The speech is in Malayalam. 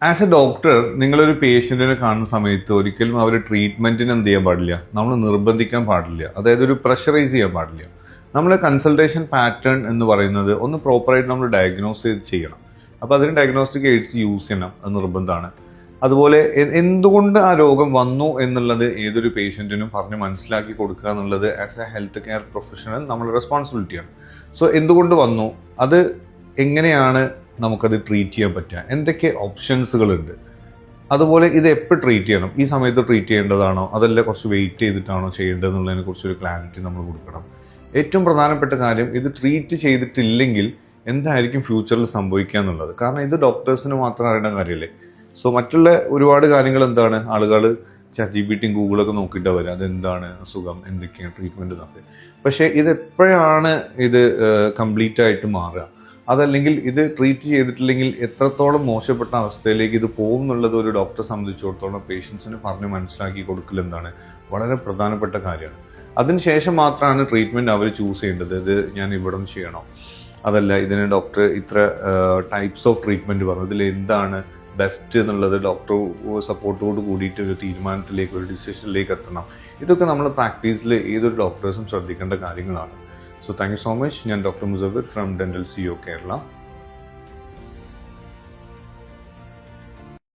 ആസ് എ ഡോക്ടർ നിങ്ങളൊരു പേഷ്യന്റിനെ കാണുന്ന സമയത്ത് ഒരിക്കലും അവർ ട്രീറ്റ്മെന്റിന് എന്ത് ചെയ്യാൻ പാടില്ല, നമ്മൾ നിർബന്ധിക്കാൻ പാടില്ല, അതായത് ഒരു പ്രഷറൈസ് ചെയ്യാൻ പാടില്ല. നമ്മളെ കൺസൾട്ടേഷൻ പാറ്റേൺ എന്ന് പറയുന്നത് ഒന്ന് പ്രോപ്പറായിട്ട് നമ്മൾ ഡയഗ്നോസ് ചെയ്യണം. അപ്പോൾ അതിന് ഡയഗ്നോസ്റ്റിക് എയ്ഡ്സ് യൂസ് ചെയ്യണം, അത് നിർബന്ധമാണ്. അതുപോലെ എന്തുകൊണ്ട് ആ രോഗം വന്നു എന്നുള്ളത് ഏതൊരു പേഷ്യന്റിനും പറഞ്ഞ് മനസ്സിലാക്കി കൊടുക്കുക എന്നുള്ളത് as A health care professional നമ്മുടെ റെസ്പോൺസിബിലിറ്റിയാണ്. സോ എന്തുകൊണ്ട് വന്നു, അത് എങ്ങനെയാണ് നമുക്കത് ട്രീറ്റ് ചെയ്യാൻ പറ്റുക, എന്തൊക്കെ ഓപ്ഷൻസുകളുണ്ട്, അതുപോലെ ഇത് എപ്പോൾ ട്രീറ്റ് ചെയ്യണം, ഈ സമയത്ത് ട്രീറ്റ് ചെയ്യേണ്ടതാണോ അതല്ല കുറച്ച് വെയിറ്റ് ചെയ്തിട്ടാണോ ചെയ്യേണ്ടത് എന്നുള്ളതിനെ കുറിച്ചൊരു ക്ലാരിറ്റി നമ്മൾ കൊടുക്കണം. ഏറ്റവും പ്രധാനപ്പെട്ട കാര്യം, ഇത് ട്രീറ്റ് ചെയ്തിട്ടില്ലെങ്കിൽ എന്തായിരിക്കും ഫ്യൂച്ചറിൽ സംഭവിക്കുക എന്നുള്ളത്. കാരണം ഇത് ഡോക്ടേഴ്സിന് മാത്രം അറിയേണ്ട കാര്യമല്ലേ. സോ മറ്റുള്ള ഒരുപാട് കാര്യങ്ങൾ എന്താണ്, ആളുകൾ ChatGPT ഗൂഗിളൊക്കെ നോക്കിയിട്ട് വരിക, അതെന്താണ് അസുഖം, എന്തൊക്കെയാണ് ട്രീറ്റ്മെൻറ്റ് എന്നൊക്കെ. പക്ഷേ ഇതെപ്പോഴാണ് ഇത് കംപ്ലീറ്റ് ആയിട്ട് മാറുക, അതല്ലെങ്കിൽ ഇത് ട്രീറ്റ് ചെയ്തിട്ടില്ലെങ്കിൽ എത്രത്തോളം മോശപ്പെട്ട അവസ്ഥയിലേക്ക് ഇത് പോകും എന്നുള്ളത് ഒരു ഡോക്ടറെ സംബന്ധിച്ചിടത്തോളം പേഷ്യൻസിന് പറഞ്ഞ് മനസ്സിലാക്കി കൊടുക്കൽ എന്താണ് വളരെ പ്രധാനപ്പെട്ട കാര്യമാണ്. അതിനുശേഷം മാത്രമാണ് ട്രീറ്റ്മെൻറ്റ് അവർ ചൂസ് ചെയ്യേണ്ടത്. ഇത് ഞാൻ ഇവിടെ ചെയ്യണോ, അതല്ല ഇതിന് ഡോക്ടർ ഇത്ര ടൈപ്സ് ഓഫ് ട്രീറ്റ്മെൻറ്റ് പറഞ്ഞു, ഇതിൽ എന്താണ് ബെസ്റ്റ് എന്നുള്ളത് ഡോക്ടർ സപ്പോർട്ടോട് കൂടിയിട്ട് ഒരു തീരുമാനത്തിലേക്ക്, ഒരു ഡിസിഷനിലേക്ക് എത്തണം. ഇതൊക്കെ നമ്മൾ പ്രാക്ടീസിൽ ഏതൊരു ഡോക്ടേഴ്സും ശ്രദ്ധിക്കേണ്ട കാര്യങ്ങളാണ്. So thank you so much. ഞാൻ doctor Musafir from dental CEO Kerala.